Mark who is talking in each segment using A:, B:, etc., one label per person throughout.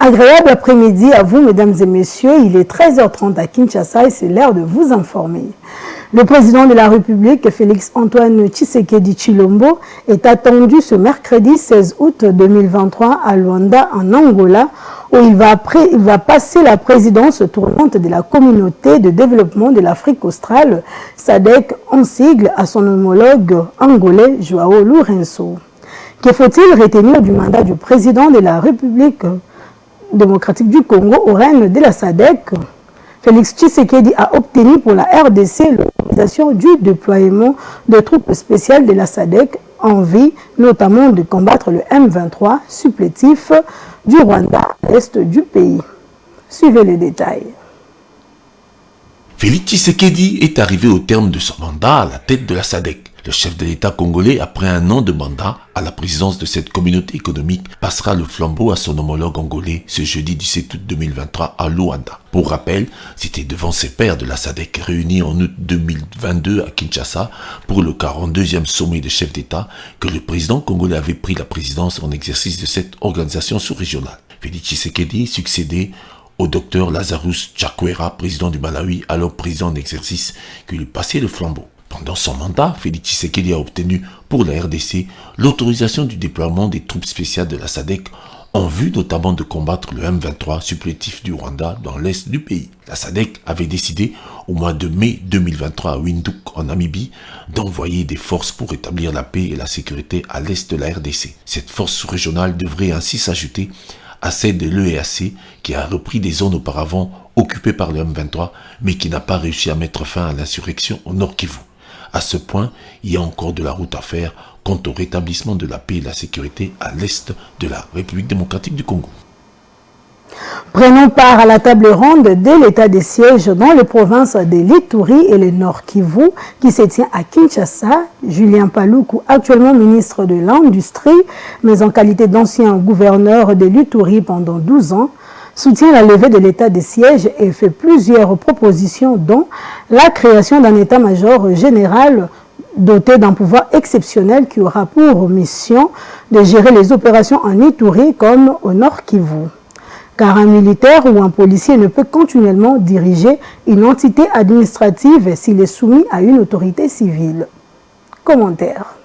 A: Agréable après-midi à vous, mesdames et messieurs. Il est 13h30 à Kinshasa et c'est l'heure de vous informer. Le président de la République, Félix-Antoine Tshisekedi Tshilombo, est attendu ce mercredi 16 août 2023 à Luanda, en Angola, où il va passer la présidence tournante de la communauté de développement de l'Afrique australe, SADC, en sigle, à son homologue angolais Joao Lourenço. Que faut-il retenir du mandat du président de la République démocratique du Congo au règne de la SADC? Félix Tshisekedi a obtenu pour la RDC l'autorisation du déploiement de troupes spéciales de la SADC en vue notamment de combattre le M23 supplétif du Rwanda à l'est du pays. Suivez les détails.
B: Félix Tshisekedi est arrivé au terme de son mandat à la tête de la SADC. Le chef de l'État congolais, après un an de mandat à la présidence de cette communauté économique, passera le flambeau à son homologue angolais ce jeudi 17 août 2023 à Luanda. Pour rappel, c'était devant ses pairs de la SADC réunis en août 2022 à Kinshasa pour le 42e sommet des chefs d'État que le président congolais avait pris la présidence en exercice de cette organisation sous-régionale. Félix Tshisekedi succédait au docteur Lazarus Chakwera, président du Malawi, alors président en exercice, qui lui passait le flambeau. Pendant son mandat, Félix Tshisekedi a obtenu pour la RDC l'autorisation du déploiement des troupes spéciales de la SADC en vue notamment de combattre le M23 supplétif du Rwanda dans l'est du pays. La SADC avait décidé au mois de mai 2023 à Windhoek en Namibie d'envoyer des forces pour rétablir la paix et la sécurité à l'est de la RDC. Cette force régionale devrait ainsi s'ajouter à celle de l'EAC qui a repris des zones auparavant occupées par le M23 mais qui n'a pas réussi à mettre fin à l'insurrection au Nord Kivu. À ce point, il y a encore de la route à faire quant au rétablissement de la paix et de la sécurité à l'est de la République démocratique du Congo.
A: Prenons part à la table ronde de l'état des sièges dans les provinces de l'Ituri et le Nord Kivu qui se tient à Kinshasa. Julien Paluku, actuellement ministre de l'Industrie, mais en qualité d'ancien gouverneur de l'Ituri pendant 12 ans, soutient la levée de l'état des sièges et fait plusieurs propositions dont la création d'un état-major général doté d'un pouvoir exceptionnel qui aura pour mission de gérer les opérations en Ituri comme au Nord Kivu. Car un militaire ou un policier ne peut continuellement diriger une entité administrative s'il est soumis à une autorité civile. Commentaire.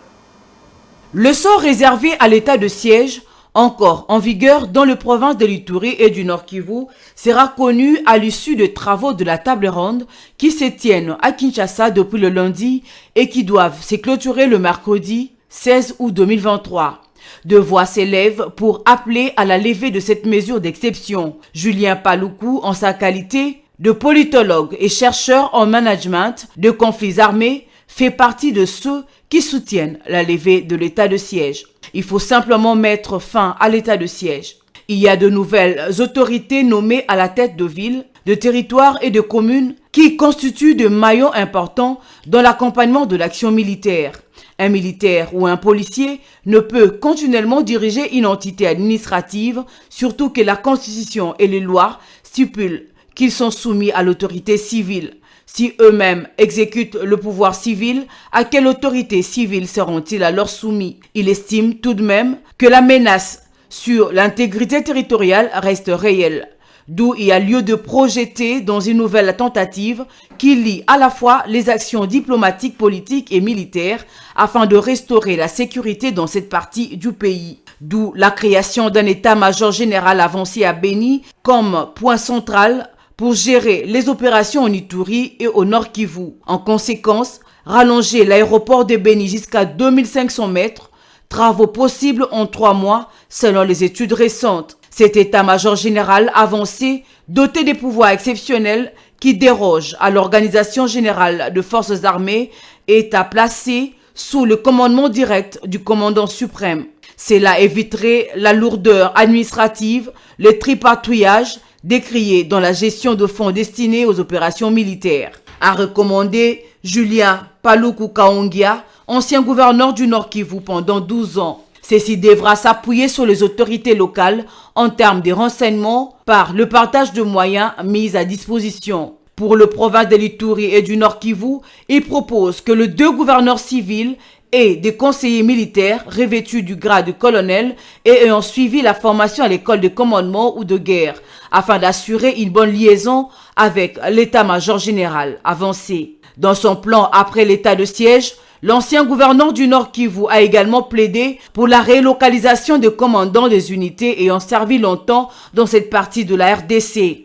C: Le sort réservé à l'état de siège encore en vigueur dans les provinces de l'Ituri et du Nord Kivu sera connu à l'issue des travaux de la table ronde qui se tiennent à Kinshasa depuis le lundi et qui doivent se clôturer le mercredi 16 août 2023. Deux voix s'élèvent pour appeler à la levée de cette mesure d'exception. Julien Paluku, en sa qualité de politologue et chercheur en management de conflits armés, fait partie de ceux qui soutiennent la levée de l'état de siège. Il faut simplement mettre fin à l'état de siège. Il y a de nouvelles autorités nommées à la tête de villes, de territoires et de communes qui constituent de maillons importants dans l'accompagnement de l'action militaire. Un militaire ou un policier ne peut continuellement diriger une entité administrative, surtout que la Constitution et les lois stipulent qu'ils sont soumis à l'autorité civile. Si eux-mêmes exécutent le pouvoir civil, à quelle autorité civile seront-ils alors soumis? Il estime tout de même que la menace sur l'intégrité territoriale reste réelle. D'où il y a lieu de projeter dans une nouvelle tentative qui lie à la fois les actions diplomatiques, politiques et militaires afin de restaurer la sécurité dans cette partie du pays. D'où la création d'un état-major général avancé à Beni comme point central pour gérer les opérations en Ituri et au Nord Kivu. En conséquence, rallonger l'aéroport de Beni jusqu'à 2500 mètres, travaux possibles en 3 mois selon les études récentes. Cet état-major général avancé, doté des pouvoirs exceptionnels qui dérogent à l'organisation générale de forces armées, est à placer sous le commandement direct du commandant suprême. Cela éviterait la lourdeur administrative, le tripatouillage décrié dans la gestion de fonds destinés aux opérations militaires. A recommandé Julien Paluku Kaongia, ancien gouverneur du Nord Kivu pendant 12 ans. Ceci devra s'appuyer sur les autorités locales en termes de renseignements par le partage de moyens mis à disposition. Pour le province de l'Ituri et du Nord Kivu, il propose que les 2 gouverneurs civils et des conseillers militaires revêtus du grade de colonel et ayant suivi la formation à l'école de commandement ou de guerre afin d'assurer une bonne liaison avec l'état-major général avancé. Dans son plan après l'état de siège, l'ancien gouverneur du Nord Kivu a également plaidé pour la relocalisation des commandants des unités ayant servi longtemps dans cette partie de la RDC.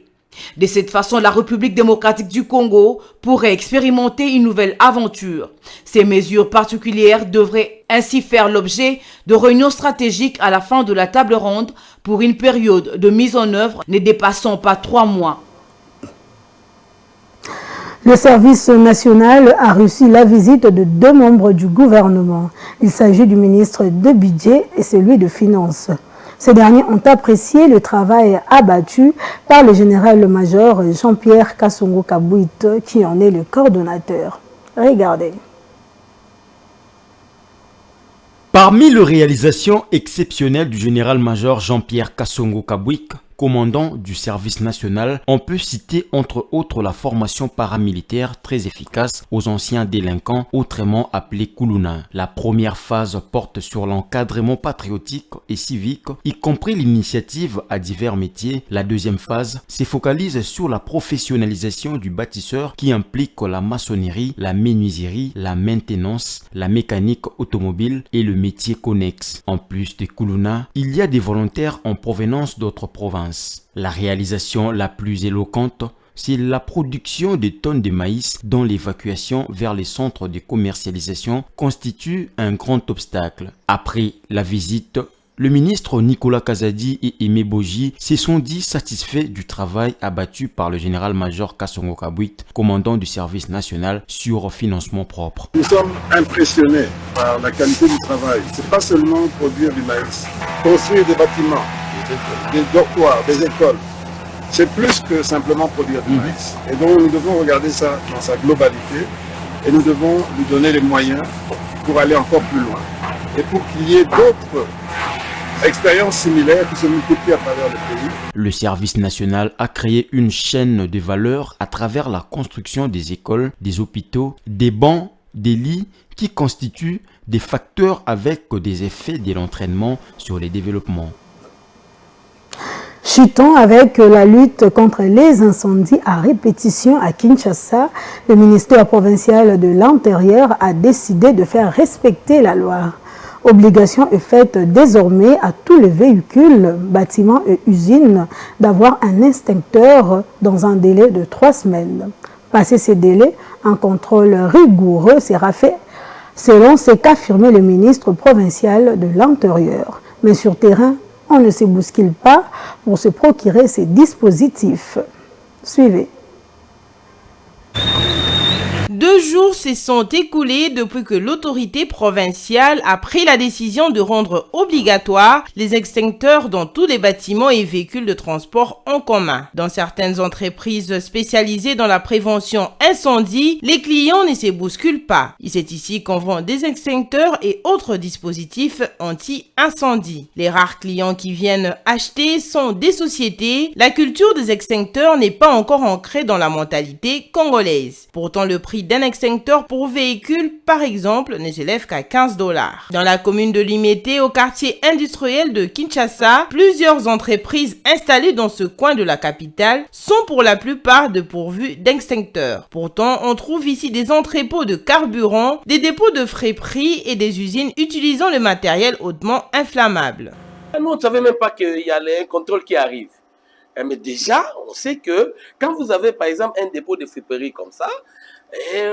C: De cette façon, la République démocratique du Congo pourrait expérimenter une nouvelle aventure. Ces mesures particulières devraient ainsi faire l'objet de réunions stratégiques à la fin de la table ronde pour une période de mise en œuvre ne dépassant pas 3 mois.
A: Le service national a reçu la visite de 2 membres du gouvernement. Il s'agit du ministre de Budget et celui de Finances. Ces derniers ont apprécié le travail abattu par le général-major Jean-Pierre Kasongo Kabouit, qui en est le coordonnateur. Regardez.
D: Parmi les réalisations exceptionnelles du général-major Jean-Pierre Kasongo Kabouit, commandant du service national, on peut citer entre autres la formation paramilitaire très efficace aux anciens délinquants, autrement appelés Kuluna. La première phase porte sur l'encadrement patriotique et civique, y compris l'initiative à divers métiers. La deuxième phase se focalise sur la professionnalisation du bâtisseur qui implique la maçonnerie, la menuiserie, la maintenance, la mécanique automobile et le métier connexe. En plus des Kuluna, il y a des volontaires en provenance d'autres provinces. La réalisation la plus éloquente, c'est la production de tonnes de maïs dont l'évacuation vers les centres de commercialisation constitue un grand obstacle. Après la visite, le ministre Nicolas Kazadi et Aimé Boji se sont dit satisfaits du travail abattu par le général-major Kasongo Kabouit, commandant du service national sur financement propre.
E: Nous sommes impressionnés par la qualité du travail. C'est pas seulement produire du maïs, construire des bâtiments, des dortoirs, des écoles. C'est plus que simplement produire du maïs. Et donc nous devons regarder ça dans sa globalité et nous devons lui donner les moyens pour aller encore plus loin. Et pour qu'il y ait d'autres expériences similaires qui se multiplient à travers le pays.
D: Le service national a créé une chaîne de valeur à travers la construction des écoles, des hôpitaux, des bancs, des lits qui constituent des facteurs avec des effets de l'entraînement sur les développements.
A: Chutons avec la lutte contre les incendies à répétition à Kinshasa. Le ministère provincial de l'Intérieur a décidé de faire respecter la loi. Obligation est faite désormais à tous les véhicules, bâtiments et usines d'avoir un extincteur dans un délai de 3 semaines. Passé ces délais, un contrôle rigoureux sera fait selon ce qu'affirmait le ministre provincial de l'Intérieur. Mais sur terrain, on ne se bouscule pas pour se procurer ces dispositifs. Suivez.
F: 2 jours se sont écoulés depuis que l'autorité provinciale a pris la décision de rendre obligatoire les extincteurs dans tous les bâtiments et véhicules de transport en commun. Dans certaines entreprises spécialisées dans la prévention incendie, les clients ne se bousculent pas. C'est ici qu'on vend des extincteurs et autres dispositifs anti-incendie. Les rares clients qui viennent acheter sont des sociétés. La culture des extincteurs n'est pas encore ancrée dans la mentalité congolaise. Pourtant, le prix d'un extincteur pour véhicule, par exemple, ne s'élève qu'à 15 $. Dans la commune de Limete, au quartier industriel de Kinshasa, plusieurs entreprises installées dans ce coin de la capitale sont pour la plupart dépourvues d'extincteurs. Pourtant, on trouve ici des entrepôts de carburant, des dépôts de friperies et des usines utilisant le matériel hautement inflammable.
G: Nous, on ne savait même pas qu'il y a un contrôle qui arrive. Mais déjà, on sait que quand vous avez par exemple un dépôt de friperie comme ça,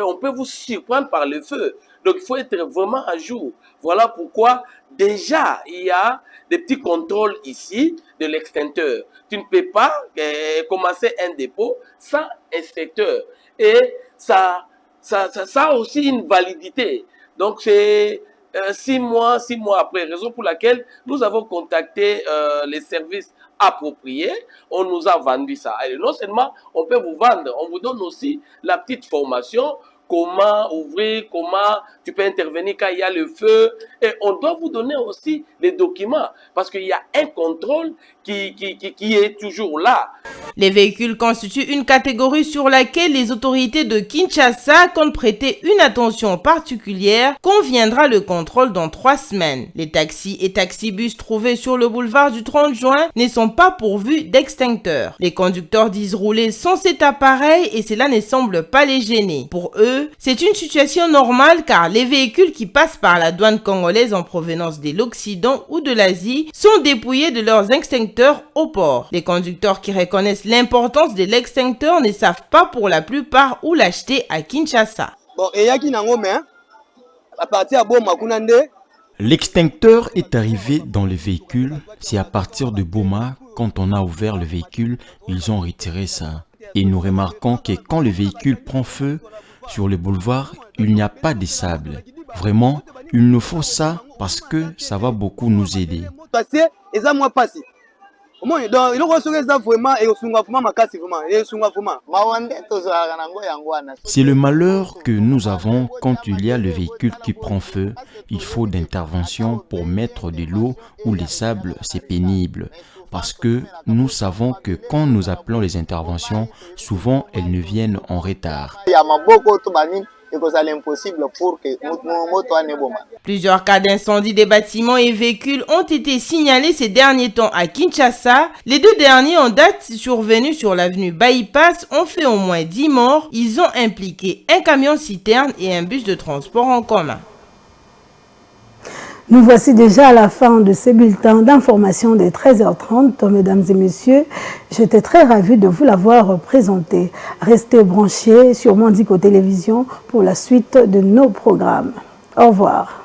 G: on peut vous surprendre par le feu. Donc il faut être vraiment à jour. Voilà pourquoi déjà il y a des petits contrôles ici de l'extincteur. Tu ne peux pas commencer un dépôt sans extincteur. Et ça a aussi une validité. Donc c'est 6 mois après, raison pour laquelle nous avons contacté les services appropriés, on nous a vendu ça. Et non seulement on peut vous vendre, on vous donne aussi la petite formation, comment ouvrir, comment tu peux intervenir quand il y a le feu. Et on doit vous donner aussi les documents parce qu'il y a un contrôle qui est toujours là.
F: Les véhicules constituent une catégorie sur laquelle les autorités de Kinshasa comptent prêter une attention particulière quand viendra le contrôle dans 3 semaines. Les taxis et taxibus trouvés sur le boulevard du 30 juin ne sont pas pourvus d'extincteurs. Les conducteurs disent rouler sans cet appareil et cela ne semble pas les gêner. Pour eux, c'est une situation normale car les véhicules qui passent par la douane congolaise en provenance de l'Occident ou de l'Asie sont dépouillés de leurs extincteurs au port. Les conducteurs qui reconnaissent l'importance de l'extincteur ne savent pas pour la plupart où l'acheter à Kinshasa.
D: L'extincteur est arrivé dans le véhicule. C'est à partir de Boma, quand on a ouvert le véhicule, ils ont retiré ça. Et nous remarquons que quand le véhicule prend feu sur le boulevard, il n'y a pas de sable. Vraiment, il nous faut ça parce que ça va beaucoup nous aider. C'est le malheur que nous avons quand il y a le véhicule qui prend feu. Il faut d'intervention pour mettre de l'eau ou les sables, c'est pénible. Parce que nous savons que quand nous appelons les interventions, souvent elles ne viennent en retard.
F: Plusieurs cas d'incendie des bâtiments et véhicules ont été signalés ces derniers temps à Kinshasa. Les 2 derniers en date survenus sur l'avenue Bypass ont fait au moins 10 morts. Ils ont impliqué un camion-citerne et un bus de transport en commun.
A: Nous voici déjà à la fin de ce bulletin d'information des 13h30. Mesdames et messieurs, j'étais très ravie de vous l'avoir présenté. Restez branchés sur Mandico Télévision pour la suite de nos programmes. Au revoir.